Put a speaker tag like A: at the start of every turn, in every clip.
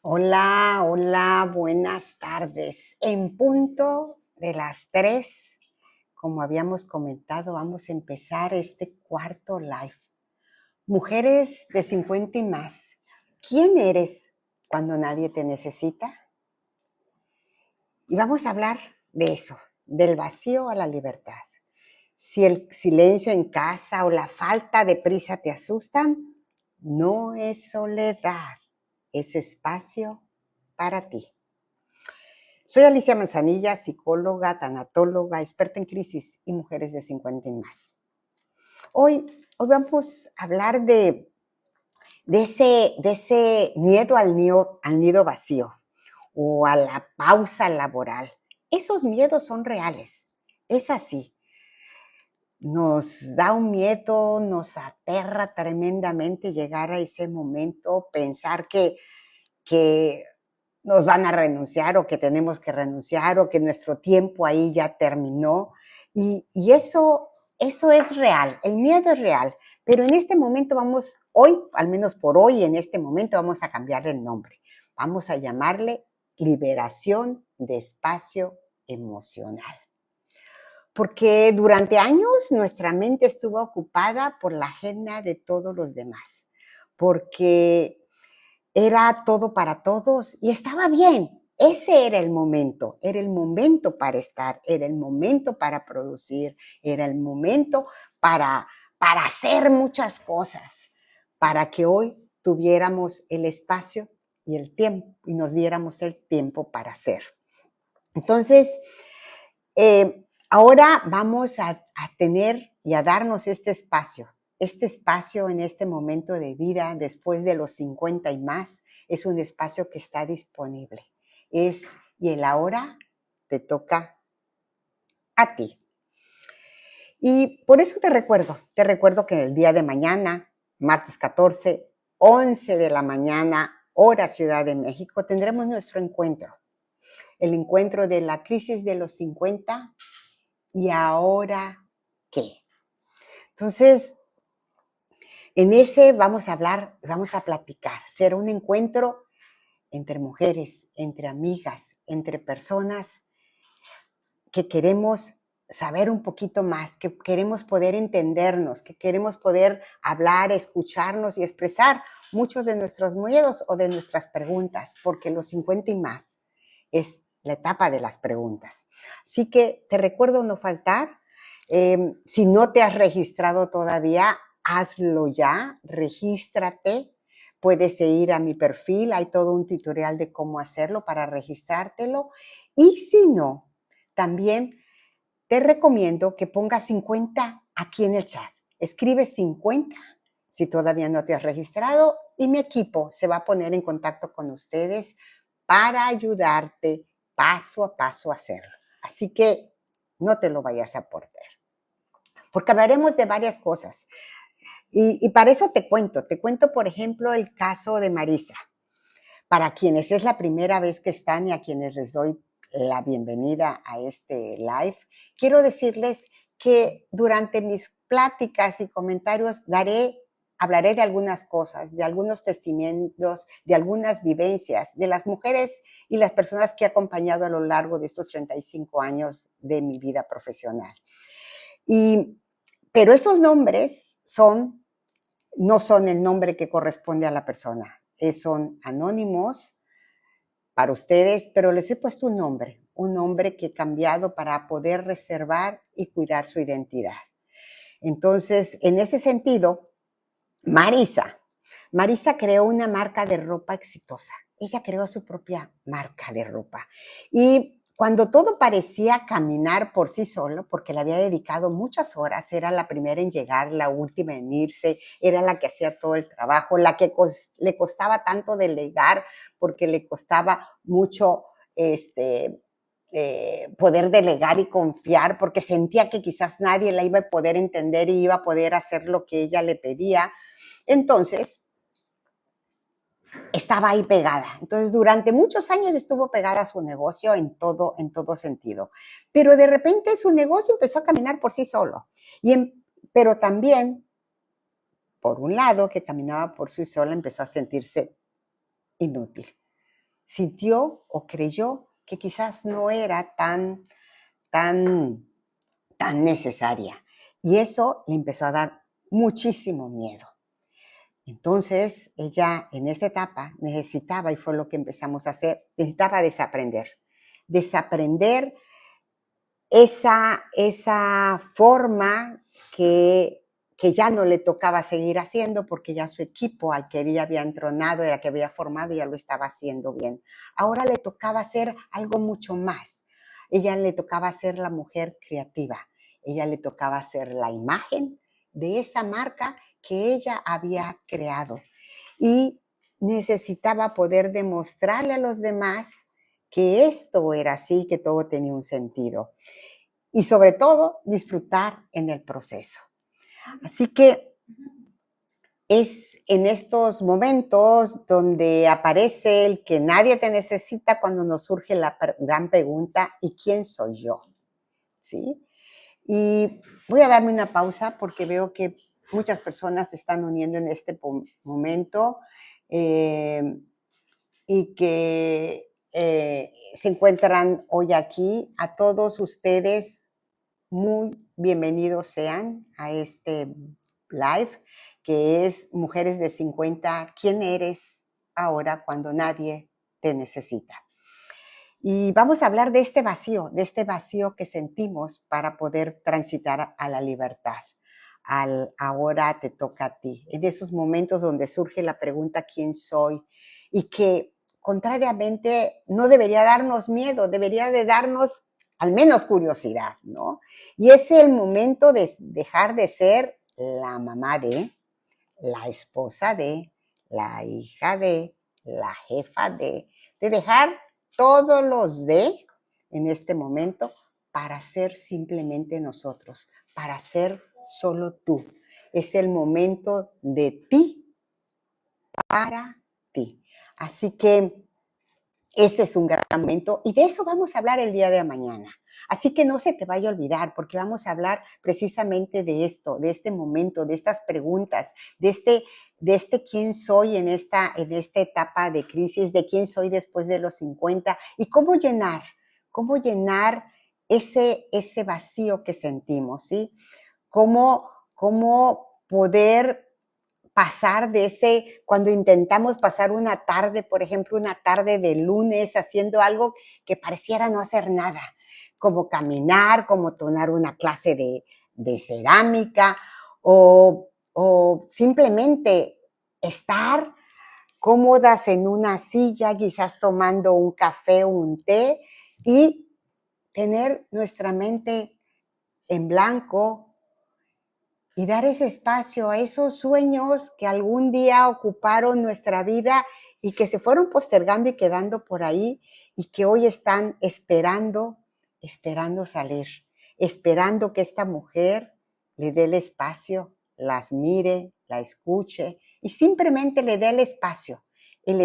A: Hola, hola, buenas tardes. En punto de las 3, como habíamos comentado, vamos a empezar este cuarto live. Mujeres de 50 y más, ¿quién eres cuando nadie te necesita? Y vamos a hablar de eso, del vacío a la libertad. Si el silencio en casa o la falta de prisa te asustan, no es soledad, es espacio para ti. Soy Alicia Manzanilla, psicóloga, tanatóloga, experta en crisis y mujeres de 50 y más. Hoy vamos a hablar de ese miedo al nido vacío o a la pausa laboral. Esos miedos son reales, es así. Nos da un miedo, nos aterra tremendamente llegar a ese momento, pensar que nos van a renunciar o que tenemos que renunciar o que nuestro tiempo ahí ya terminó. Y eso es real, el miedo es real. Pero en este momento hoy, al menos por hoy, en este momento vamos a cambiarle el nombre. Vamos a llamarle liberación de espacio emocional. Porque durante años nuestra mente estuvo ocupada por la agenda de todos los demás. Porque era todo para todos y estaba bien. Ese era el momento para estar, era el momento para producir, era el momento para hacer muchas cosas, para que hoy tuviéramos el espacio y el tiempo y nos diéramos el tiempo para hacer. Entonces, ahora vamos a tener y a darnos este espacio en este momento de vida, después de los 50 y más, es un espacio que está disponible. Y el ahora te toca a ti. Y por eso te recuerdo que el día de mañana, martes 14, 11 de la mañana, hora Ciudad de México, tendremos nuestro encuentro. El encuentro de la crisis de los 50 y ahora qué. Entonces, en ese vamos a hablar, vamos a platicar. Será un encuentro entre mujeres, entre amigas, entre personas que queremos saber un poquito más, que queremos poder entendernos, que queremos poder hablar, escucharnos y expresar muchos de nuestros miedos o de nuestras preguntas, porque los 50 y más es la etapa de las preguntas. Así que te recuerdo no faltar. Si no te has registrado todavía, hazlo ya, regístrate. Puedes ir a mi perfil, hay todo un tutorial de cómo hacerlo para registrártelo. Y si no, también te recomiendo que pongas 50 aquí en el chat. Escribe 50 si todavía no te has registrado y mi equipo se va a poner en contacto con ustedes para ayudarte paso a paso a hacerlo. Así que no te lo vayas a perder, porque hablaremos de varias cosas. Y para eso te cuento, por ejemplo, el caso de Marisa. Para quienes es la primera vez que están y a quienes les doy la bienvenida a este live, quiero decirles que durante mis pláticas y comentarios hablaré de algunas cosas, de algunos testimonios, de algunas vivencias, de las mujeres y las personas que he acompañado a lo largo de estos 35 años de mi vida profesional. Pero esos nombres no son el nombre que corresponde a la persona. Son anónimos para ustedes, pero les he puesto un nombre que he cambiado para poder reservar y cuidar su identidad. Entonces, en ese sentido, Marisa creó una marca de ropa exitosa. Ella creó su propia marca de ropa. Y cuando todo parecía caminar por sí solo, porque le había dedicado muchas horas, era la primera en llegar, la última en irse, era la que hacía todo el trabajo, la que le costaba tanto delegar, porque le costaba mucho poder delegar y confiar, porque sentía que quizás nadie la iba a poder entender y iba a poder hacer lo que ella le pedía. Entonces, estaba ahí pegada. Entonces, durante muchos años estuvo pegada a su negocio en todo sentido. Pero de repente su negocio empezó a caminar por sí solo. Pero también, por un lado, que caminaba por sí sola, empezó a sentirse inútil. sintió o creyó que quizás no era tan necesaria. Y eso le empezó a dar muchísimo miedo. Entonces, ella en esta etapa necesitaba, y fue lo que empezamos a hacer, necesitaba desaprender. Desaprender esa forma que ya no le tocaba seguir haciendo porque ya su equipo al que ella había entronado, era que había formado, ya lo estaba haciendo bien. Ahora le tocaba hacer algo mucho más. Ella le tocaba ser la mujer creativa. Ella le tocaba ser la imagen de esa marca que ella había creado. Y necesitaba poder demostrarle a los demás que esto era así, que todo tenía un sentido. Y sobre todo, disfrutar en el proceso. Así que es en estos momentos donde aparece el que nadie te necesita cuando nos surge la gran pregunta, ¿y quién soy yo? ¿Sí? Y voy a darme una pausa porque veo que muchas personas se están uniendo en este momento y que se encuentran hoy aquí. A todos ustedes, muy bienvenidos sean a este live que es Mujeres de 50, ¿quién eres ahora cuando nadie te necesita? Y vamos a hablar de este vacío que sentimos para poder transitar a la libertad. Al ahora te toca a ti. En esos momentos donde surge la pregunta ¿quién soy? Y que contrariamente no debería darnos miedo, debería de darnos al menos curiosidad, ¿no? Y es el momento de dejar de ser la mamá de, la esposa de, la hija de, la jefa de dejar todos los de en este momento para ser simplemente nosotros, para ser solo tú. Es el momento de ti para ti. Así que este es un gran momento y de eso vamos a hablar el día de mañana. Así que no se te vaya a olvidar porque vamos a hablar precisamente de esto, de este momento, de estas preguntas, de este quién soy en esta etapa de crisis, de quién soy después de los 50 y cómo llenar ese vacío que sentimos, ¿sí? Cómo poder pasar de cuando intentamos pasar una tarde, por ejemplo, una tarde de lunes haciendo algo que pareciera no hacer nada, como caminar, como tomar una clase de cerámica o simplemente estar cómodas en una silla, quizás tomando un café o un té y tener nuestra mente en blanco y dar ese espacio a esos sueños que algún día ocuparon nuestra vida y que se fueron postergando y quedando por ahí y que hoy están esperando salir, esperando que esta mujer le dé el espacio, las mire, la escuche y simplemente le dé el espacio en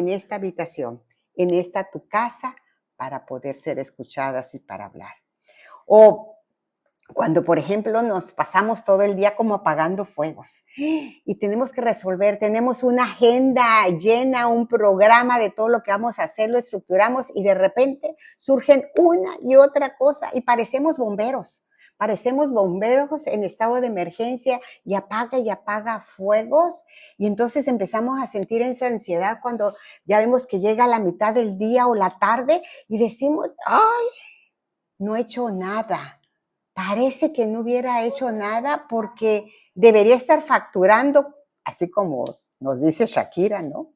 A: esta habitación, en esta tu casa, para poder ser escuchadas y para hablar. O cuando, por ejemplo, nos pasamos todo el día como apagando fuegos y tenemos que resolver, tenemos una agenda llena, un programa de todo lo que vamos a hacer, lo estructuramos y de repente surgen una y otra cosa y parecemos bomberos en estado de emergencia y apaga fuegos y entonces empezamos a sentir esa ansiedad cuando ya vemos que llega la mitad del día o la tarde y decimos, ¡ay! No he hecho nada. Parece que no hubiera hecho nada porque debería estar facturando, así como nos dice Shakira, ¿no?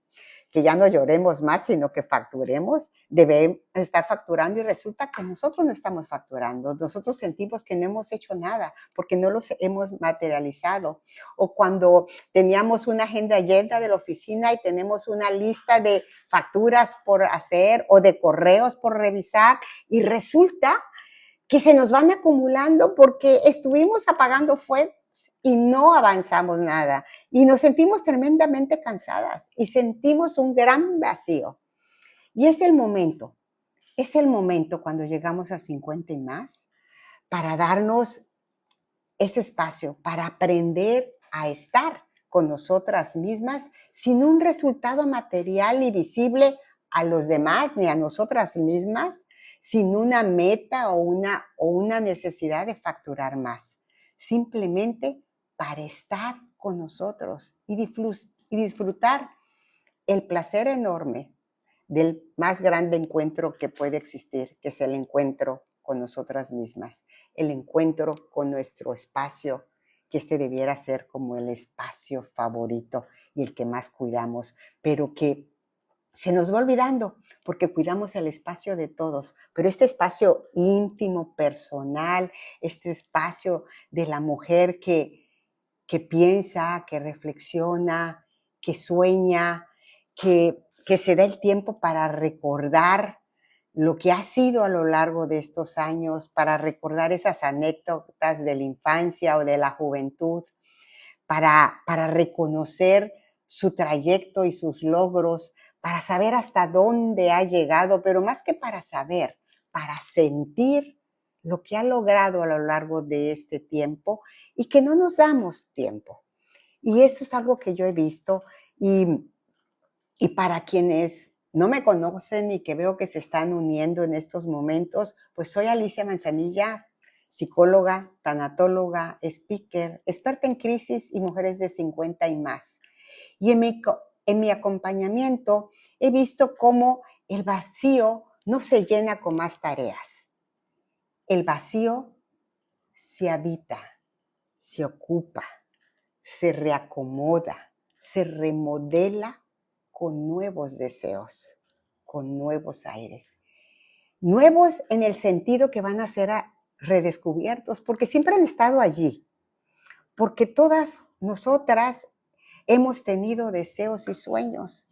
A: Que ya no lloremos más, sino que facturemos, debemos estar facturando y resulta que nosotros no estamos facturando, nosotros sentimos que no hemos hecho nada porque no los hemos materializado. O cuando teníamos una agenda llena de la oficina y tenemos una lista de facturas por hacer o de correos por revisar y resulta que se nos van acumulando porque estuvimos apagando fuegos y no avanzamos nada y nos sentimos tremendamente cansadas y sentimos un gran vacío. Y es el momento cuando llegamos a 50 y más para darnos ese espacio, para aprender a estar con nosotras mismas sin un resultado material y visible a los demás ni a nosotras mismas sin una meta o una necesidad de facturar más. Simplemente para estar con nosotros y disfrutar el placer enorme del más grande encuentro que puede existir, que es el encuentro con nosotras mismas, el encuentro con nuestro espacio, que este debiera ser como el espacio favorito y el que más cuidamos, pero que se nos va olvidando porque cuidamos el espacio de todos, pero este espacio íntimo, personal, este espacio de la mujer que piensa, que reflexiona, que sueña, que se da el tiempo para recordar lo que ha sido a lo largo de estos años, para recordar esas anécdotas de la infancia o de la juventud, para reconocer su trayecto y sus logros, para saber hasta dónde ha llegado, pero más que para saber, para sentir lo que ha logrado a lo largo de este tiempo y que no nos damos tiempo. Y eso es algo que yo he visto y para quienes no me conocen y que veo que se están uniendo en estos momentos, pues soy Alicia Manzanilla, psicóloga, tanatóloga, speaker, experta en crisis y mujeres de 50 y más. Y en mi acompañamiento he visto cómo el vacío no se llena con más tareas. El vacío se habita, se ocupa, se reacomoda, se remodela con nuevos deseos, con nuevos aires. Nuevos en el sentido que van a ser redescubiertos, porque siempre han estado allí, porque todas nosotras hemos tenido deseos y sueños,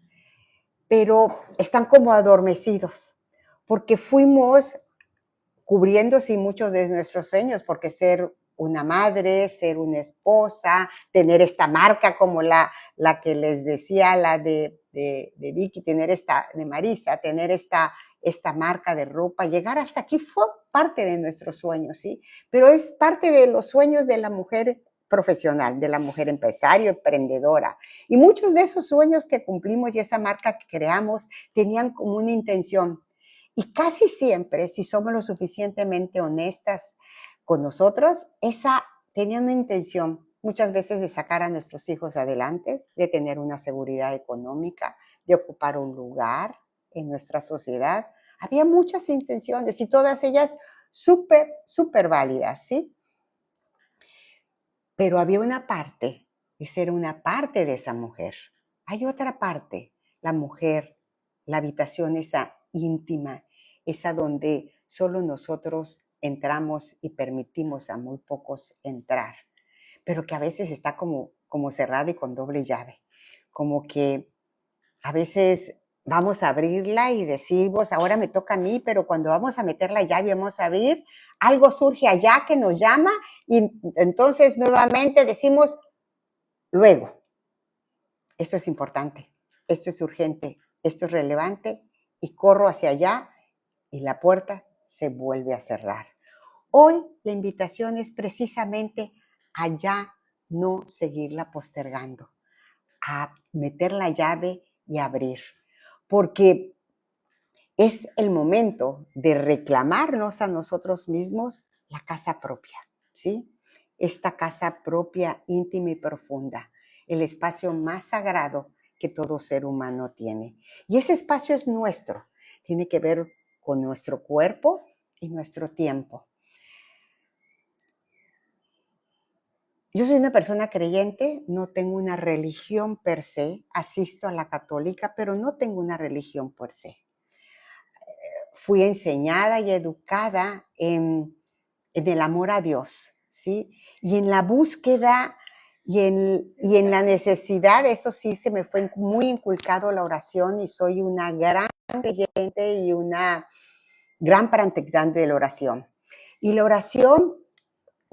A: pero están como adormecidos, porque fuimos cubriendo sí muchos de nuestros sueños, porque ser una madre, ser una esposa, tener esta marca como la que les decía, la de Vicky, tener esta, de Marisa, tener esta marca de ropa, llegar hasta aquí fue parte de nuestros sueños, ¿sí? Pero es parte de los sueños de la mujer profesional, de la mujer empresario, emprendedora. Y muchos de esos sueños que cumplimos y esa marca que creamos tenían como una intención. Y casi siempre, si somos lo suficientemente honestas con nosotros, esa tenía una intención muchas veces de sacar a nuestros hijos adelante, de tener una seguridad económica, de ocupar un lugar en nuestra sociedad. Había muchas intenciones y todas ellas súper, súper válidas, ¿sí? Pero había una parte, esa era una parte de esa mujer. Hay otra parte, la mujer, la habitación esa íntima, esa donde solo nosotros entramos y permitimos a muy pocos entrar, pero que a veces está como cerrada y con doble llave, como que a veces vamos a abrirla y decimos, ahora me toca a mí, pero cuando vamos a meter la llave y vamos a abrir, algo surge allá que nos llama y entonces nuevamente decimos, luego, esto es importante, esto es urgente, esto es relevante y corro hacia allá y la puerta se vuelve a cerrar. Hoy la invitación es precisamente a ya no seguirla postergando, a meter la llave y abrir, porque es el momento de reclamarnos a nosotros mismos la casa propia, ¿sí? Esta casa propia, íntima y profunda, el espacio más sagrado que todo ser humano tiene. Y ese espacio es nuestro, tiene que ver con nuestro cuerpo y nuestro tiempo. Yo soy una persona creyente, no tengo una religión per se, asisto a la católica, pero no tengo una religión per se. Fui enseñada y educada en el amor a Dios, ¿sí? Y en la búsqueda y en la necesidad, eso sí se me fue muy inculcado la oración y soy una gran creyente y una gran practicante de la oración. Y la oración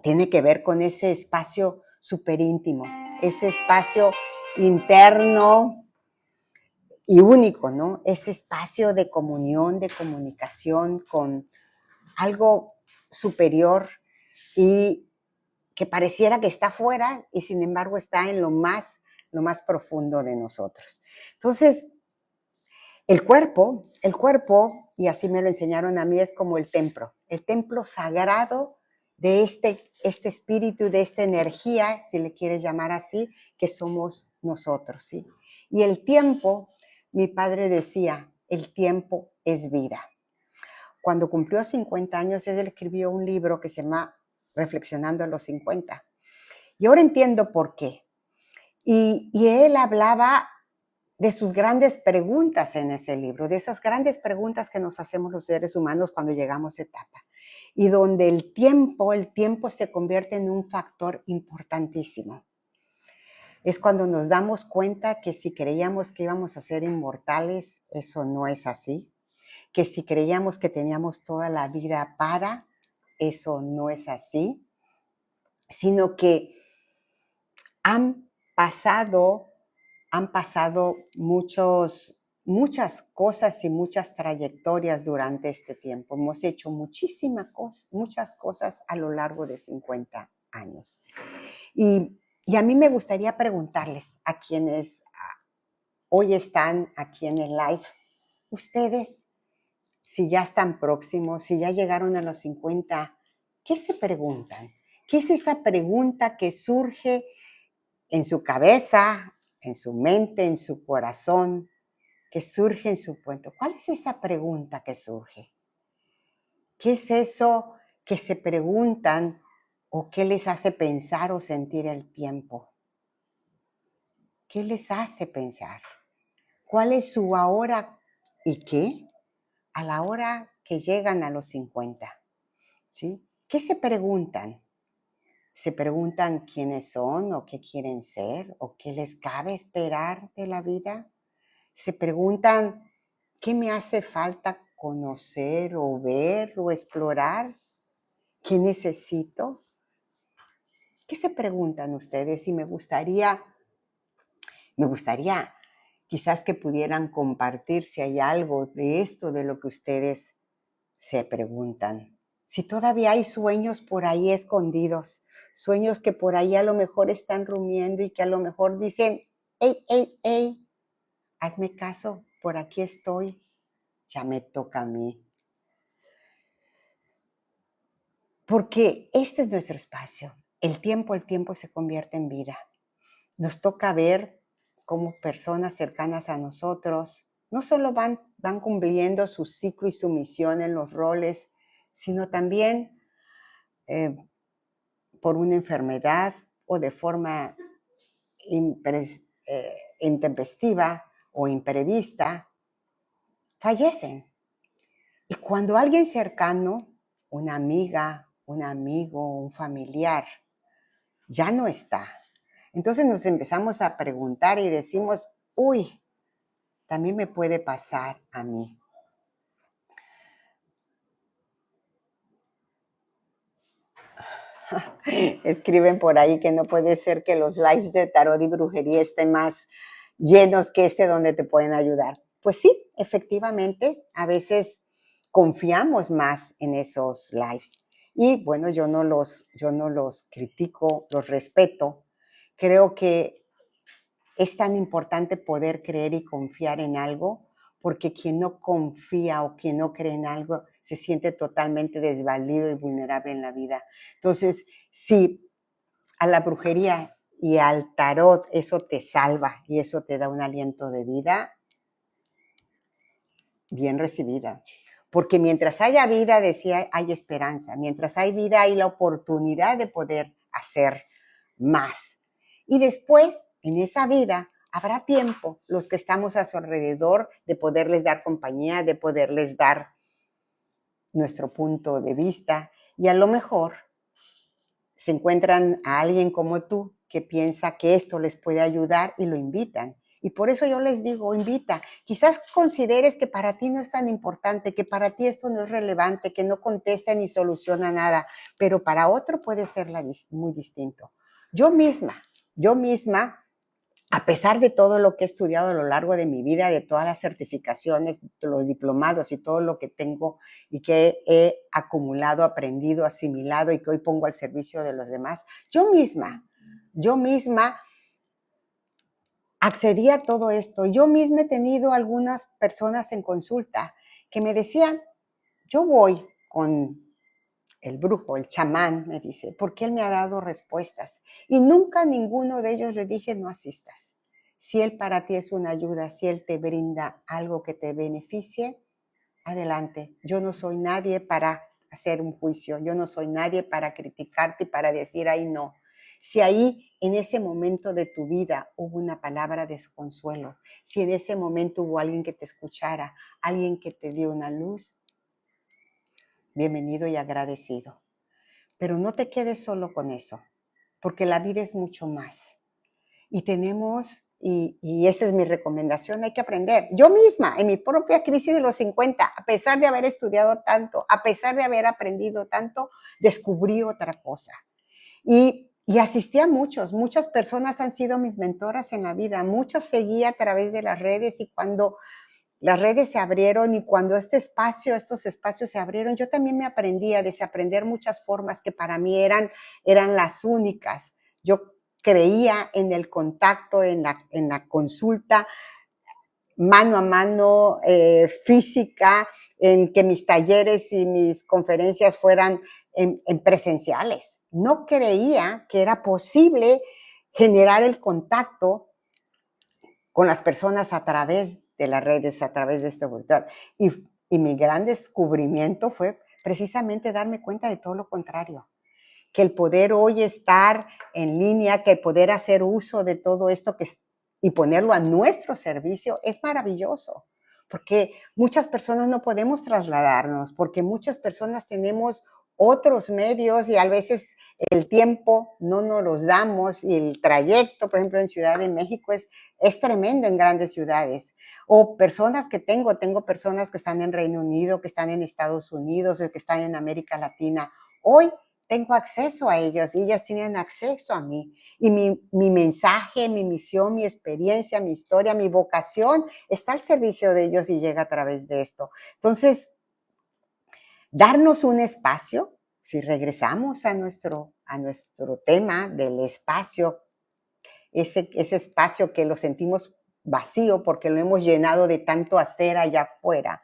A: tiene que ver con ese espacio súper íntimo, ese espacio interno y único, ¿no? Ese espacio de comunión, de comunicación con algo superior y que pareciera que está fuera y sin embargo está en lo más profundo de nosotros. Entonces, El cuerpo, y así me lo enseñaron a mí, es como el templo sagrado de este espíritu, de esta energía, si le quieres llamar así, que somos nosotros, ¿sí? Y el tiempo, mi padre decía, el tiempo es vida. Cuando cumplió 50 años, él escribió un libro que se llama Reflexionando en los 50. Y ahora entiendo por qué. Y él hablaba de sus grandes preguntas en ese libro, de esas grandes preguntas que nos hacemos los seres humanos cuando llegamos a etapa. Y donde el tiempo se convierte en un factor importantísimo. Es cuando nos damos cuenta que si creíamos que íbamos a ser inmortales, eso no es así. Que si creíamos que teníamos toda la vida eso no es así. Sino que han pasado muchas cosas y muchas trayectorias durante este tiempo. Hemos hecho muchas cosas a lo largo de 50 años. Y a mí me gustaría preguntarles a quienes hoy están aquí en el live, ustedes, si ya están próximos, si ya llegaron a los 50, ¿qué se preguntan? ¿Qué es esa pregunta que surge en su cabeza, en su mente, en su corazón, que surge en su cuento? ¿Cuál es esa pregunta que surge? ¿Qué es eso que se preguntan o qué les hace pensar o sentir el tiempo? ¿Qué les hace pensar? ¿Cuál es su ahora y qué? A la hora que llegan a los 50, ¿sí? ¿Qué se preguntan? ¿Se preguntan quiénes son o qué quieren ser o qué les cabe esperar de la vida? ¿Se preguntan qué me hace falta conocer o ver o explorar? ¿Qué necesito? ¿Qué se preguntan ustedes? Y me gustaría quizás que pudieran compartir si hay algo de esto de lo que ustedes se preguntan. Si todavía hay sueños por ahí escondidos, sueños que por ahí a lo mejor están rumiando y que a lo mejor dicen, hey, hazme caso, por aquí estoy, ya me toca a mí. Porque este es nuestro espacio. El tiempo se convierte en vida. Nos toca ver cómo personas cercanas a nosotros no solo van cumpliendo su ciclo y su misión en los roles, sino también por una enfermedad o de forma intempestiva o imprevista, fallecen. Y cuando alguien cercano, una amiga, un amigo, un familiar, ya no está, entonces nos empezamos a preguntar y decimos, uy, también me puede pasar a mí. Escriben por ahí que no puede ser que los lives de tarot y brujería estén más llenos que este donde te pueden ayudar. Pues sí, efectivamente, a veces confiamos más en esos lives. Y bueno, yo no los critico, los respeto. Creo que es tan importante poder creer y confiar en algo, porque quien no confía o quien no cree en algo se siente totalmente desvalido y vulnerable en la vida. Entonces, si a la brujería y al tarot eso te salva y eso te da un aliento de vida, bien recibida. Porque mientras haya vida, decía, hay esperanza. Mientras hay vida, hay la oportunidad de poder hacer más. Y después, en esa vida, habrá tiempo, los que estamos a su alrededor, de poderles dar compañía, de poderles dar nuestro punto de vista. Y a lo mejor se encuentran a alguien como tú que piensa que esto les puede ayudar y lo invitan. Y por eso yo les digo, invita. Quizás consideres que para ti no es tan importante, que para ti esto no es relevante, que no contesta ni soluciona nada, pero para otro puede ser muy distinto. Yo misma, a pesar de todo lo que he estudiado a lo largo de mi vida, de todas las certificaciones, los diplomados y todo lo que tengo y que he acumulado, aprendido, asimilado y que hoy pongo al servicio de los demás, yo misma accedí a todo esto. Yo misma he tenido algunas personas en consulta que me decían, yo voy con el brujo, el chamán, me dice, porque él me ha dado respuestas. Y nunca a ninguno de ellos le dije, no asistas. Si él para ti es una ayuda, si él te brinda algo que te beneficie, adelante. Yo no soy nadie para hacer un juicio, yo no soy nadie para criticarte y para decir, ahí no. Si ahí en ese momento de tu vida hubo una palabra de consuelo, si en ese momento hubo alguien que te escuchara, alguien que te dio una luz, bienvenido y agradecido. Pero no te quedes solo con eso, porque la vida es mucho más. Y tenemos, y esa es mi recomendación, hay que aprender. Yo misma, en mi propia crisis de los 50, a pesar de haber estudiado tanto, a pesar de haber aprendido tanto, descubrí otra cosa. Y asistí a muchas personas han sido mis mentoras en la vida, muchas seguí a través de las redes y cuando las redes se abrieron y cuando estos espacios se abrieron, yo también me aprendí a desaprender muchas formas que para mí eran las únicas. Yo creía en el contacto, en la consulta mano a mano, física, en que mis talleres y mis conferencias fueran en presenciales. No creía que era posible generar el contacto con las personas a través de las redes, a través de este virtual. Y mi gran descubrimiento fue precisamente darme cuenta de todo lo contrario, que el poder hoy estar en línea, que el poder hacer uso de todo esto y ponerlo a nuestro servicio es maravilloso, porque muchas personas no podemos trasladarnos, porque muchas personas tenemos otros medios y a veces el tiempo no nos los damos y el trayecto, por ejemplo, en Ciudad de México es tremendo en grandes ciudades. O personas que tengo personas que están en Reino Unido, que están en Estados Unidos, que están en América Latina. Hoy tengo acceso a ellos y ellas tienen acceso a mí. Y mi mensaje, mi misión, mi experiencia, mi historia, mi vocación está al servicio de ellos y llega a través de esto. Entonces, darnos un espacio, si regresamos a nuestro tema del espacio, ese espacio que lo sentimos vacío porque lo hemos llenado de tanto hacer allá afuera,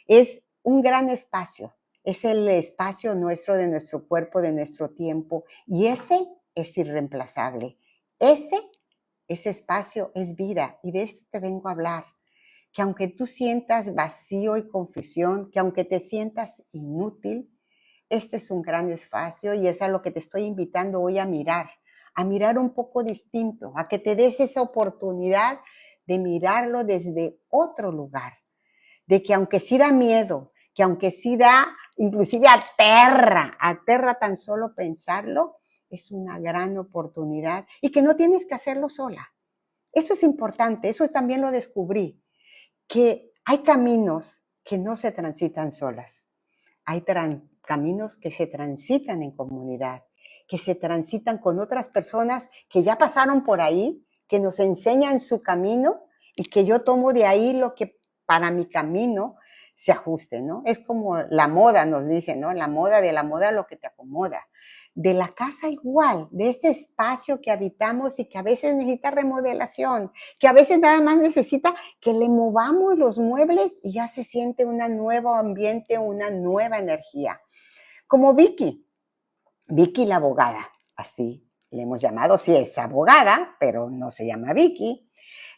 A: es un gran espacio. Es el espacio nuestro, de nuestro cuerpo, de nuestro tiempo, y ese es irreemplazable. Ese espacio es vida, y de esto te vengo a hablar. Que aunque tú sientas vacío y confusión, que aunque te sientas inútil, este es un gran espacio y es a lo que te estoy invitando hoy a mirar un poco distinto, a que te des esa oportunidad de mirarlo desde otro lugar, de que aunque sí da miedo, que aunque sí da, inclusive aterra tan solo pensarlo, es una gran oportunidad y que no tienes que hacerlo sola. Eso es importante, eso también lo descubrí, que hay caminos que no se transitan solas, hay caminos que se transitan en comunidad, que se transitan con otras personas que ya pasaron por ahí, que nos enseñan su camino y que yo tomo de ahí lo que para mi camino se ajuste, ¿no? Es como la moda nos dice, ¿no? La moda de la moda lo que te acomoda. De la casa igual, de este espacio que habitamos y que a veces necesita remodelación, que a veces nada más necesita que le movamos los muebles y ya se siente un nuevo ambiente, una nueva energía. Como Vicky la abogada, así le hemos llamado, sí es abogada, pero no se llama Vicky,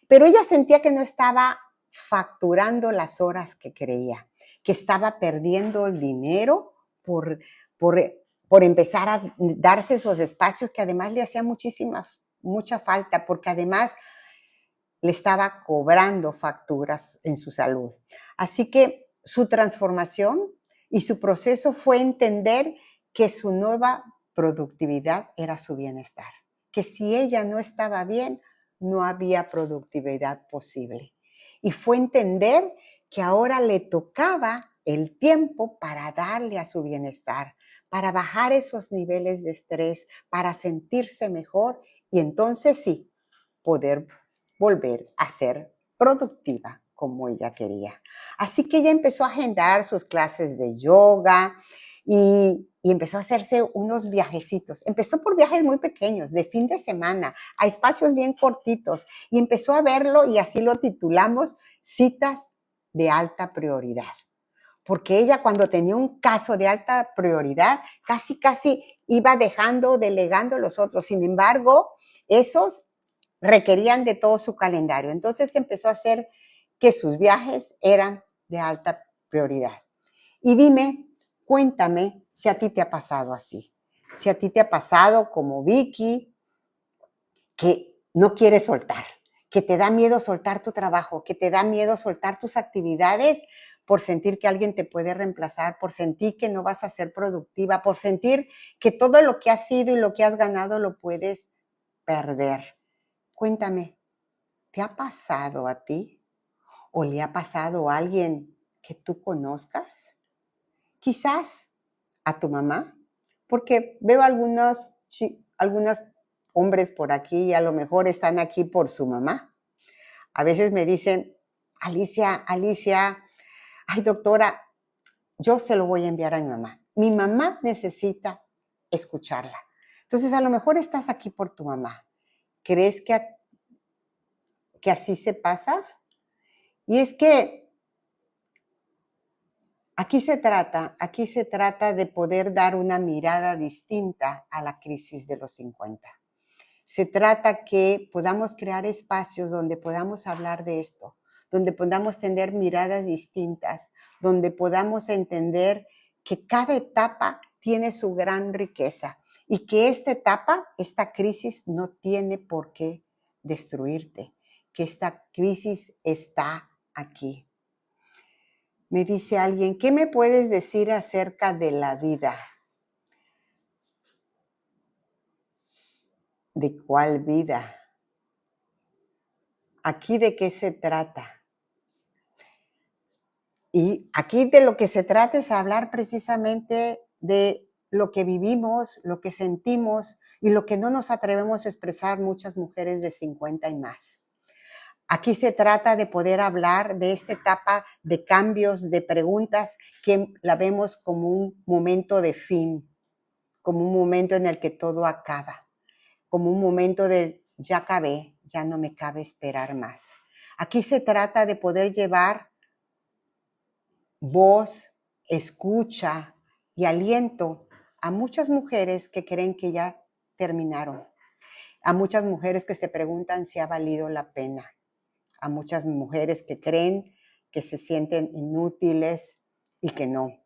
A: pero ella sentía que no estaba facturando las horas que creía, que estaba perdiendo el dinero por empezar a darse esos espacios que además le hacía mucha falta, porque además le estaba cobrando facturas en su salud. Así que su transformación y su proceso fue entender que su nueva productividad era su bienestar, que si ella no estaba bien, no había productividad posible. Y fue entender que ahora le tocaba el tiempo para darle a su bienestar, para bajar esos niveles de estrés, para sentirse mejor y entonces sí, poder volver a ser productiva como ella quería. Así que ella empezó a agendar sus clases de yoga y empezó a hacerse unos viajecitos. Empezó por viajes muy pequeños, de fin de semana, a espacios bien cortitos, y empezó a verlo y así lo titulamos Citas de Alta Prioridad. Porque ella cuando tenía un caso de alta prioridad, casi iba dejando, delegando los otros. Sin embargo, esos requerían de todo su calendario. Entonces empezó a hacer que sus viajes eran de alta prioridad. Y dime, cuéntame si a ti te ha pasado así. Si a ti te ha pasado como Vicky, que no quieres soltar, que te da miedo soltar tu trabajo, que te da miedo soltar tus actividades por sentir que alguien te puede reemplazar, por sentir que no vas a ser productiva, por sentir que todo lo que has sido y lo que has ganado lo puedes perder. Cuéntame, ¿te ha pasado a ti? ¿O le ha pasado a alguien que tú conozcas? Quizás a tu mamá, porque veo algunos hombres por aquí y a lo mejor están aquí por su mamá. A veces me dicen, Alicia, ay doctora, yo se lo voy a enviar a mi mamá. Mi mamá necesita escucharla. Entonces a lo mejor estás aquí por tu mamá. ¿Crees que así se pasa? Y es que aquí se trata de poder dar una mirada distinta a la crisis de los 50. Se trata que podamos crear espacios donde podamos hablar de esto, donde podamos tener miradas distintas, donde podamos entender que cada etapa tiene su gran riqueza y que esta etapa, esta crisis no tiene por qué destruirte, que esta crisis está aquí. Me dice alguien, ¿qué me puedes decir acerca de la vida? ¿De cuál vida? ¿Aquí de qué se trata? Y aquí de lo que se trata es hablar precisamente de lo que vivimos, lo que sentimos y lo que no nos atrevemos a expresar muchas mujeres de 50 y más. Aquí se trata de poder hablar de esta etapa de cambios, de preguntas que la vemos como un momento de fin, como un momento en el que todo acaba, como un momento de ya acabé, ya no me cabe esperar más. Aquí se trata de poder llevar voz, escucha y aliento a muchas mujeres que creen que ya terminaron, a muchas mujeres que se preguntan si ha valido la pena, a muchas mujeres que creen que se sienten inútiles y que no.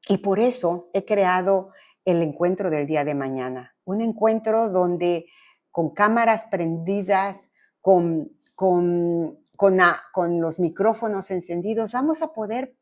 A: Y por eso he creado el encuentro del día de mañana, un encuentro donde con cámaras prendidas, con los micrófonos encendidos, vamos a poder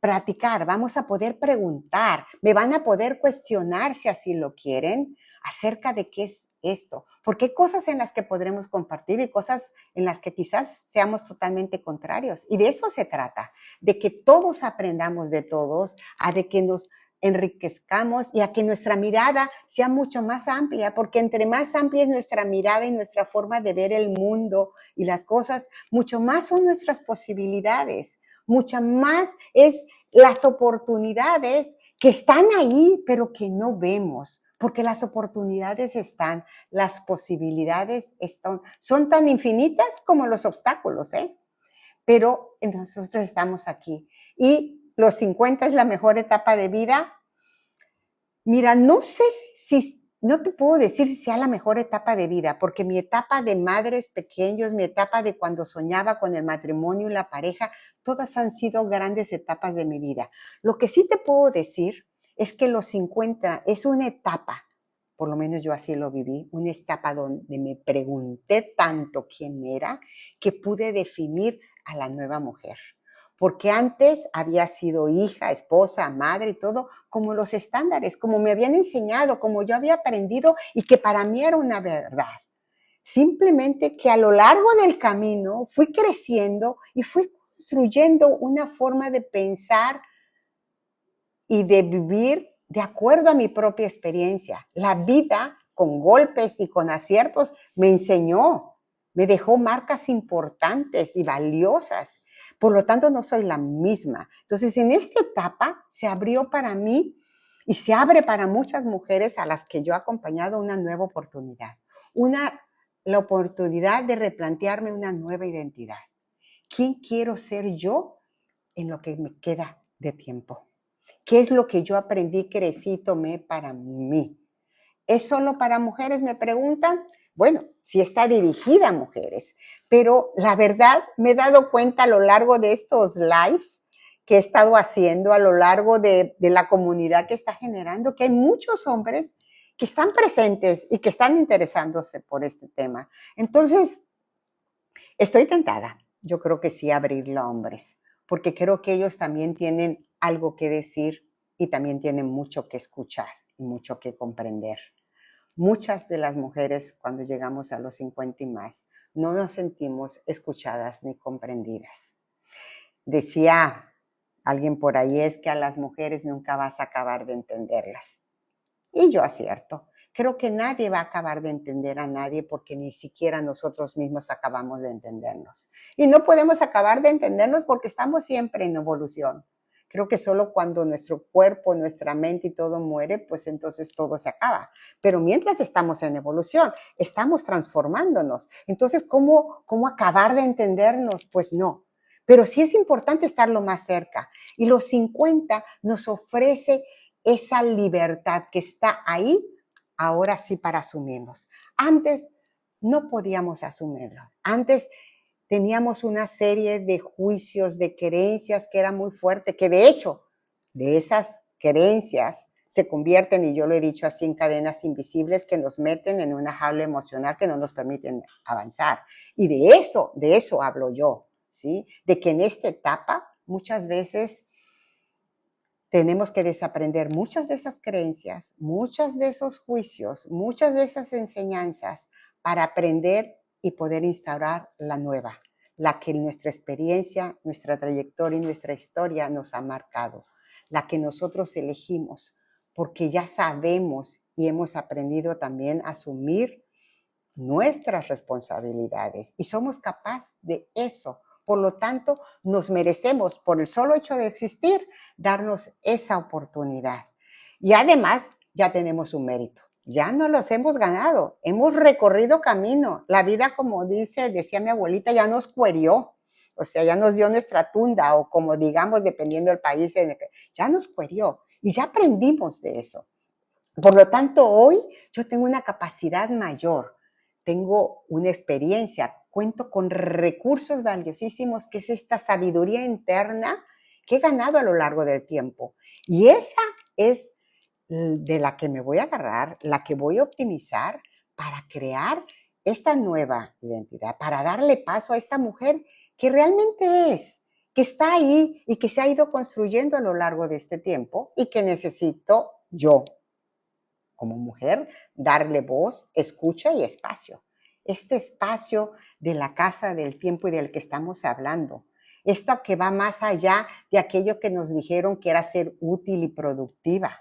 A: practicar, vamos a poder preguntar, me van a poder cuestionar si así lo quieren acerca de qué es esto, porque hay cosas en las que podremos compartir y cosas en las que quizás seamos totalmente contrarios. Y de eso se trata, de que todos aprendamos de todos, a de que nos enriquezcamos y a que nuestra mirada sea mucho más amplia, porque entre más amplia es nuestra mirada y nuestra forma de ver el mundo y las cosas, mucho más son nuestras posibilidades. Mucha más es las oportunidades que están ahí, pero que no vemos, porque las oportunidades están, las posibilidades están, son tan infinitas como los obstáculos, pero nosotros estamos aquí. Y los 50 es la mejor etapa de vida. Mira, no sé si, no te puedo decir si sea la mejor etapa de vida, porque mi etapa de madres pequeños, mi etapa de cuando soñaba con el matrimonio y la pareja, todas han sido grandes etapas de mi vida. Lo que sí te puedo decir es que los 50 es una etapa, por lo menos yo así lo viví, una etapa donde me pregunté tanto quién era que pude definir a la nueva mujer. Porque antes había sido hija, esposa, madre y todo, como los estándares, como me habían enseñado, como yo había aprendido y que para mí era una verdad. Simplemente que a lo largo del camino fui creciendo y fui construyendo una forma de pensar y de vivir de acuerdo a mi propia experiencia. La vida, con golpes y con aciertos, me enseñó, me dejó marcas importantes y valiosas. Por lo tanto, no soy la misma. Entonces, en esta etapa se abrió para mí Y se abre para muchas mujeres a las que yo he acompañado una nueva oportunidad, la oportunidad de replantearme una nueva identidad. ¿Quién quiero ser yo en lo que me queda de tiempo? ¿Qué es lo que yo aprendí, crecí, tomé para mí? ¿Es solo para mujeres? Me preguntan. Bueno, sí está dirigida a mujeres, pero la verdad me he dado cuenta a lo largo de estos lives que he estado haciendo, a lo largo de la comunidad que está generando, que hay muchos hombres que están presentes y que están interesándose por este tema. Entonces, estoy tentada, yo creo que sí, abrirlo a hombres, porque creo que ellos también tienen algo que decir y también tienen mucho que escuchar y mucho que comprender. Muchas de las mujeres, cuando llegamos a los 50 y más, no nos sentimos escuchadas ni comprendidas. Decía alguien por ahí, es que a las mujeres nunca vas a acabar de entenderlas. Y yo acierto. Creo que nadie va a acabar de entender a nadie porque ni siquiera nosotros mismos acabamos de entendernos. Y no podemos acabar de entendernos porque estamos siempre en evolución. Creo que solo cuando nuestro cuerpo, nuestra mente y todo muere, pues entonces todo se acaba. Pero mientras estamos en evolución, estamos transformándonos. Entonces, ¿cómo acabar de entendernos? Pues no. Pero sí es importante estarlo más cerca. Y los 50 nos ofrece esa libertad que está ahí, ahora sí para asumirnos. Antes no podíamos asumirlo. Antes teníamos una serie de juicios, de creencias que era muy fuerte, que de hecho, de esas creencias se convierten, y yo lo he dicho así, en cadenas invisibles que nos meten en una jaula emocional que no nos permiten avanzar. Y de eso hablo yo, ¿sí? De que en esta etapa muchas veces tenemos que desaprender muchas de esas creencias, muchos de esos juicios, muchas de esas enseñanzas para aprender y poder instaurar la nueva, la que nuestra experiencia, nuestra trayectoria y nuestra historia nos ha marcado, la que nosotros elegimos, porque ya sabemos y hemos aprendido también a asumir nuestras responsabilidades y somos capaces de eso. Por lo tanto, nos merecemos, por el solo hecho de existir, darnos esa oportunidad. Y además, ya tenemos un mérito. Ya no los hemos ganado. Hemos recorrido camino. La vida, como decía mi abuelita, ya nos cuerió. O sea, ya nos dio nuestra tunda o como digamos, dependiendo del país, ya nos cuerió. Y ya aprendimos de eso. Por lo tanto, hoy yo tengo una capacidad mayor, tengo una experiencia, cuento con recursos valiosísimos, que es esta sabiduría interna que he ganado a lo largo del tiempo. Y esa es de la que me voy a agarrar, la que voy a optimizar para crear esta nueva identidad, para darle paso a esta mujer que realmente es, que está ahí y que se ha ido construyendo a lo largo de este tiempo y que necesito yo, como mujer, darle voz, escucha y espacio. Este espacio de la casa del tiempo y del que estamos hablando. Esto que va más allá de aquello que nos dijeron que era ser útil y productiva,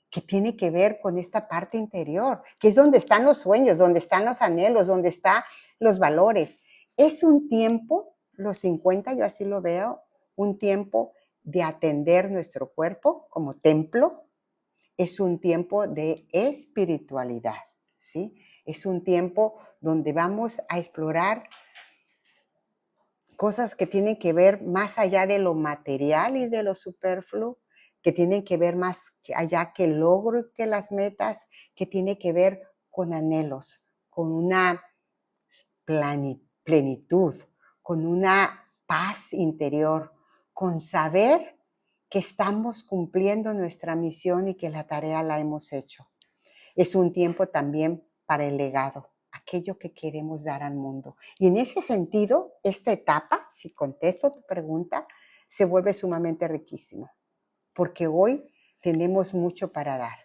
A: que tiene que ver con esta parte interior, que es donde están los sueños, donde están los anhelos, donde están los valores. Es un tiempo, los 50, yo así lo veo, un tiempo de atender nuestro cuerpo como templo. Es un tiempo de espiritualidad, ¿sí? Es un tiempo donde vamos a explorar cosas que tienen que ver más allá de lo material y de lo superfluo, que tienen que ver más allá que el logro y que las metas, que tiene que ver con anhelos, con una plenitud, con una paz interior, con saber que estamos cumpliendo nuestra misión y que la tarea la hemos hecho. Es un tiempo también para el legado, aquello que queremos dar al mundo. Y en ese sentido, esta etapa, si contesto tu pregunta, se vuelve sumamente riquísima, porque hoy tenemos mucho para dar.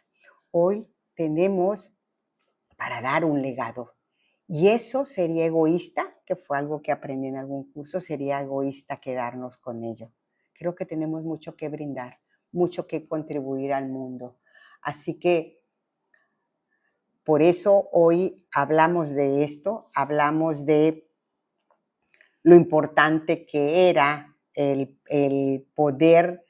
A: Hoy tenemos para dar un legado. Y eso sería egoísta, que fue algo que aprendí en algún curso, sería egoísta quedarnos con ello. Creo que tenemos mucho que brindar, mucho que contribuir al mundo. Así que por eso hoy hablamos de esto, hablamos de lo importante que era el poder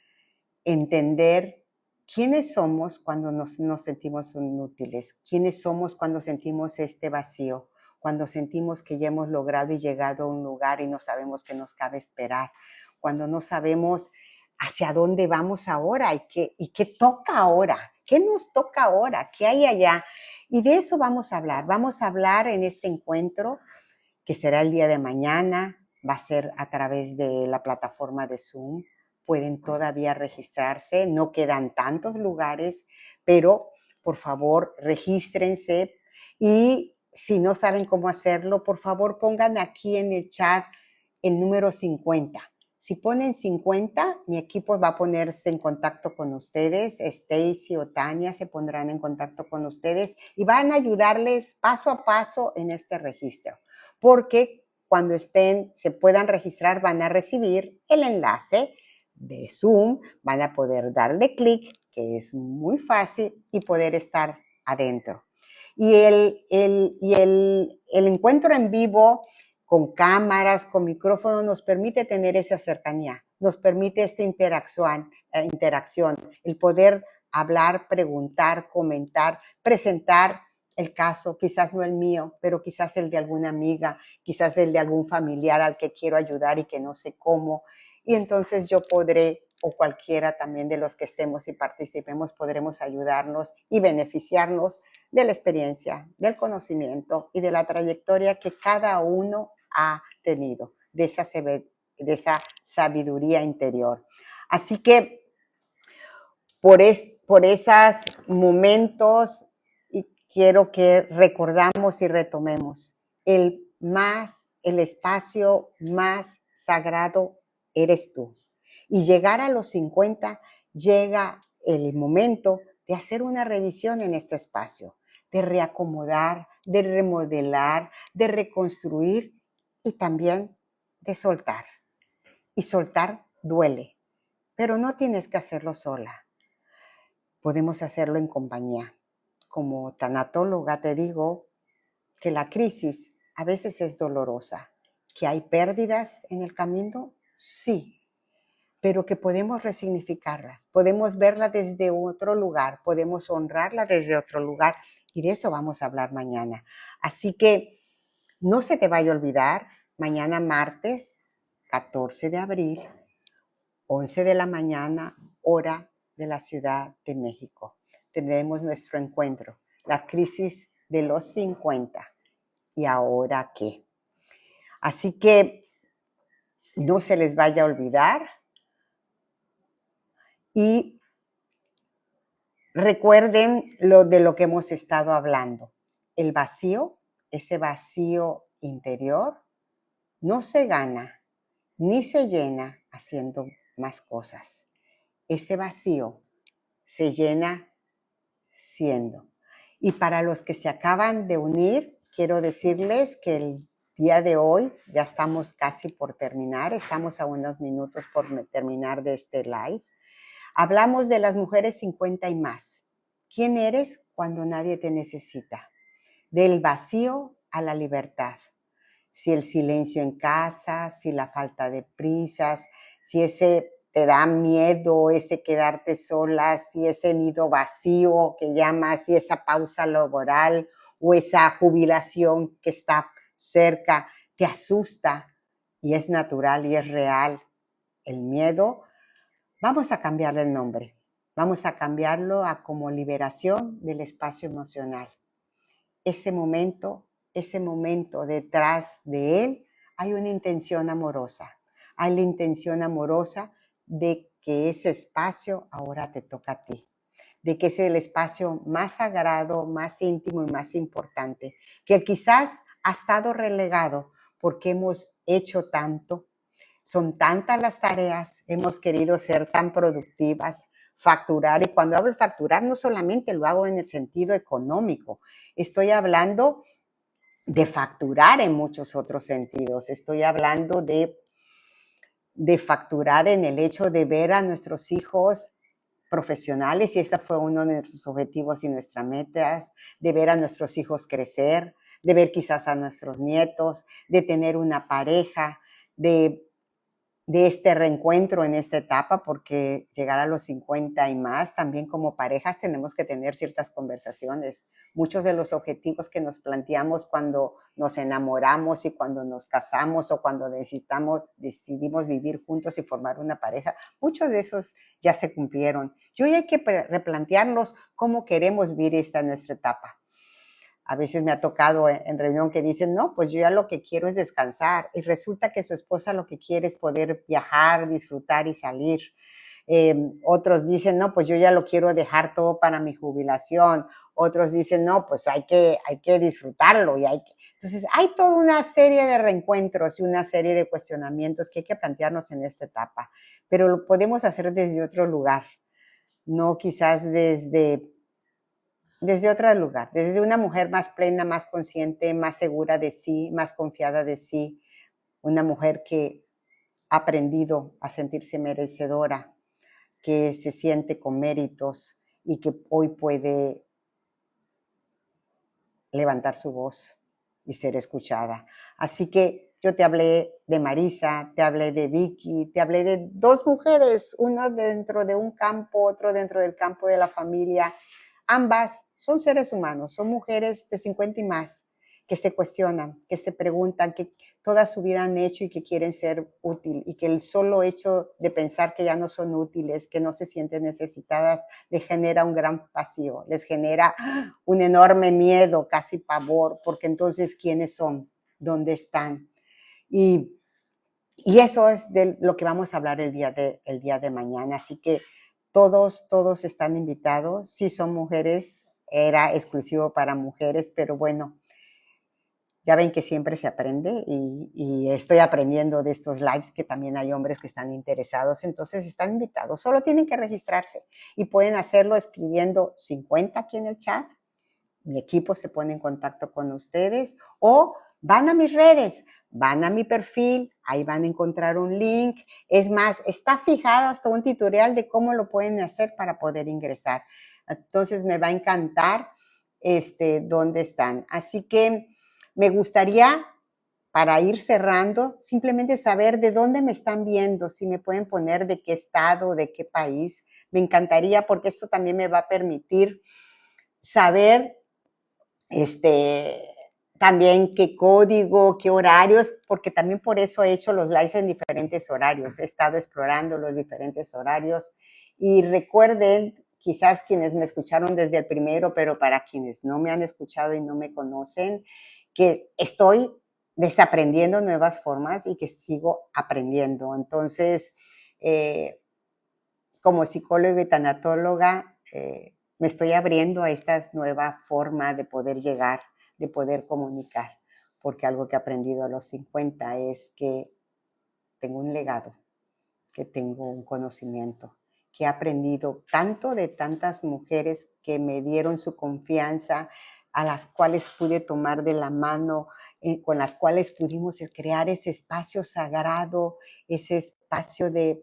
A: entender ¿Quiénes somos cuando nos sentimos inútiles? ¿Quiénes somos cuando sentimos este vacío? Cuando sentimos que ya hemos logrado y llegado a un lugar y no sabemos qué nos cabe esperar. Cuando no sabemos hacia dónde vamos ahora y qué toca ahora. ¿Qué nos toca ahora? ¿Qué hay allá? Y de eso vamos a hablar. Vamos a hablar en este encuentro que será el día de mañana. Va a ser a través de la plataforma de Zoom. Pueden todavía registrarse, no quedan tantos lugares, pero por favor regístrense y si no saben cómo hacerlo, por favor pongan aquí en el chat el número 50. Si ponen 50, mi equipo va a ponerse en contacto con ustedes, Stacy o Tania se pondrán en contacto con ustedes y van a ayudarles paso a paso en este registro, porque cuando se puedan registrar, van a recibir el enlace de Zoom, van a poder darle clic, que es muy fácil, y poder estar adentro. Y el encuentro en vivo con cámaras, con micrófono, nos permite tener esa cercanía, nos permite esta interacción, el poder hablar, preguntar, comentar, presentar el caso, quizás no el mío, pero quizás el de alguna amiga, quizás el de algún familiar al que quiero ayudar y que no sé cómo. Y entonces yo podré, o cualquiera también de los que estemos y participemos, podremos ayudarnos y beneficiarnos de la experiencia, del conocimiento y de la trayectoria que cada uno ha tenido, de esa sabiduría interior. Así que por esos momentos quiero que recordamos y retomemos el espacio más sagrado eres tú. Y llegar a los 50 llega el momento de hacer una revisión en este espacio, de reacomodar, de remodelar, de reconstruir y también de soltar. Y soltar duele, pero no tienes que hacerlo sola. Podemos hacerlo en compañía. Como tanatóloga te digo que la crisis a veces es dolorosa, que hay pérdidas en el camino, sí, pero que podemos resignificarlas, podemos verla desde otro lugar, podemos honrarla desde otro lugar y de eso vamos a hablar mañana. Así que no se te vaya a olvidar, mañana martes 14 de abril, 11 de la mañana, hora de la Ciudad de México. Tendremos nuestro encuentro, la crisis de los 50. ¿Y ahora qué? Así que no se les vaya a olvidar y recuerden de lo que hemos estado hablando. El vacío, ese vacío interior, no se gana ni se llena haciendo más cosas. Ese vacío se llena siendo. Y para los que se acaban de unir, quiero decirles que el día de hoy ya estamos casi por terminar, estamos a unos minutos por terminar de este live. Hablamos de las mujeres 50 y más. ¿Quién eres cuando nadie te necesita? Del vacío a la libertad. Si el silencio en casa, si la falta de prisas, si ese te da miedo, ese quedarte sola, si ese nido vacío que llamas, si esa pausa laboral o esa jubilación que está cerca te asusta y es natural y es real el miedo, vamos a cambiarle el nombre. Vamos a cambiarlo a como liberación del espacio emocional. Ese momento detrás de él hay una intención amorosa. Hay la intención amorosa de que ese espacio ahora te toca a ti, de que es el espacio más sagrado, más íntimo y más importante, que quizás ha estado relegado porque hemos hecho tanto, son tantas las tareas, hemos querido ser tan productivas, facturar, y cuando hablo de facturar no solamente lo hago en el sentido económico, estoy hablando de facturar en muchos otros sentidos, estoy hablando de facturar en el hecho de ver a nuestros hijos profesionales, y este fue uno de nuestros objetivos y nuestras metas, de ver a nuestros hijos crecer, de ver quizás a nuestros nietos, de tener una pareja, de de este reencuentro en esta etapa, porque llegar a los 50 y más, también como parejas tenemos que tener ciertas conversaciones. Muchos de los objetivos que nos planteamos cuando nos enamoramos y cuando nos casamos o cuando decidimos vivir juntos y formar una pareja, muchos de esos ya se cumplieron. Y hoy hay que replantearnos cómo queremos vivir esta nuestra etapa. A veces me ha tocado en reunión que dicen, no, pues yo ya lo que quiero es descansar. Y resulta que su esposa lo que quiere es poder viajar, disfrutar y salir. Otros dicen, no, pues yo ya lo quiero dejar todo para mi jubilación. Otros dicen, no, pues hay que disfrutarlo. Entonces, hay toda una serie de reencuentros y una serie de cuestionamientos que hay que plantearnos en esta etapa. Pero lo podemos hacer desde otro lugar, no quizás desde otro lugar, desde una mujer más plena, más consciente, más segura de sí, más confiada de sí, una mujer que ha aprendido a sentirse merecedora, que se siente con méritos y que hoy puede levantar su voz y ser escuchada. Así que yo te hablé de Marisa, te hablé de Vicky, te hablé de dos mujeres, una dentro de un campo, otro dentro del campo de la familia. Ambas son seres humanos, son mujeres de 50 y más, que se cuestionan, que se preguntan, que toda su vida han hecho y que quieren ser útil, y que el solo hecho de pensar que ya no son útiles, que no se sienten necesitadas, les genera un gran vacío, les genera un enorme miedo, casi pavor, porque entonces, ¿quiénes son? ¿Dónde están? Y eso es de lo que vamos a hablar el día de mañana. Así que todos están invitados. Sí son mujeres, era exclusivo para mujeres, pero bueno, ya ven que siempre se aprende y estoy aprendiendo de estos lives que también hay hombres que están interesados, entonces están invitados. Solo tienen que registrarse y pueden hacerlo escribiendo 50 aquí en el chat. Mi equipo se pone en contacto con ustedes o van a mis redes, van a mi perfil, ahí van a encontrar un link. Es más, está fijado hasta un tutorial de cómo lo pueden hacer para poder ingresar. Entonces me va a encantar dónde están. Así que me gustaría, para ir cerrando, simplemente saber de dónde me están viendo, si me pueden poner de qué estado, de qué país. Me encantaría, porque esto también me va a permitir saber también qué código, qué horarios, porque también por eso he hecho los lives en diferentes horarios. He estado explorando los diferentes horarios. Y recuerden, quizás quienes me escucharon desde el primero, pero para quienes no me han escuchado y no me conocen, que estoy desaprendiendo nuevas formas y que sigo aprendiendo. Entonces, como psicóloga y tanatóloga, me estoy abriendo a esta nueva forma de poder llegar, de poder comunicar, porque algo que he aprendido a los 50 es que tengo un legado, que tengo un conocimiento, que he aprendido tanto de tantas mujeres que me dieron su confianza, a las cuales pude tomar de la mano, con las cuales pudimos crear ese espacio sagrado, ese espacio de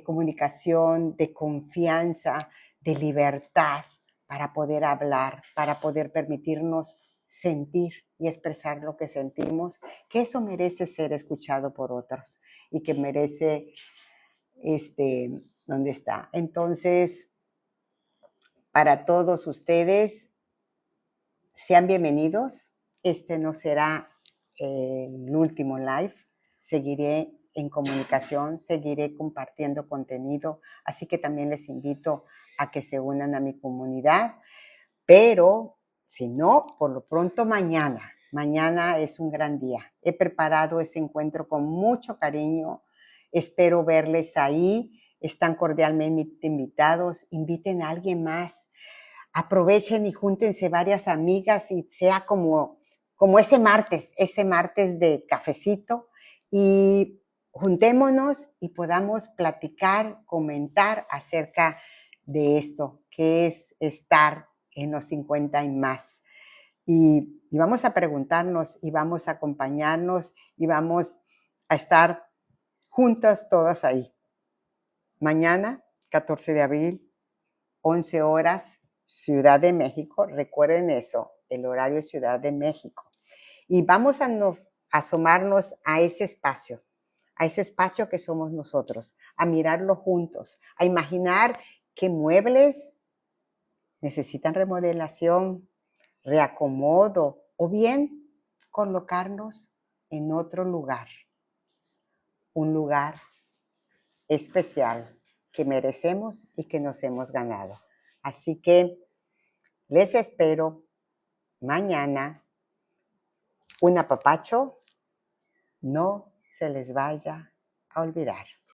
A: comunicación, de confianza, de libertad, para poder hablar, para poder permitirnos sentir y expresar lo que sentimos, que eso merece ser escuchado por otros y que merece, ¿dónde está? Entonces, para todos ustedes, sean bienvenidos. Este no será el último live. Seguiré en comunicación, seguiré compartiendo contenido, así que también les invito a que se unan a mi comunidad, pero si no, por lo pronto mañana es un gran día. He preparado ese encuentro con mucho cariño, espero verles ahí, están cordialmente invitados, inviten a alguien más, aprovechen y júntense varias amigas y sea como ese martes de cafecito, y juntémonos y podamos platicar, comentar acerca de esto, que es estar en los 50 y más. Y vamos a preguntarnos y vamos a acompañarnos y vamos a estar juntas todas ahí. Mañana, 14 de abril, 11 horas, Ciudad de México. Recuerden eso, el horario Ciudad de México. Y vamos a asomarnos a ese espacio, a ese espacio que somos nosotros, a mirarlo juntos, a imaginar qué muebles necesitan remodelación, reacomodo o bien colocarnos en otro lugar, un lugar especial que merecemos y que nos hemos ganado. Así que les espero mañana. Un apapacho, no se les vaya a olvidar.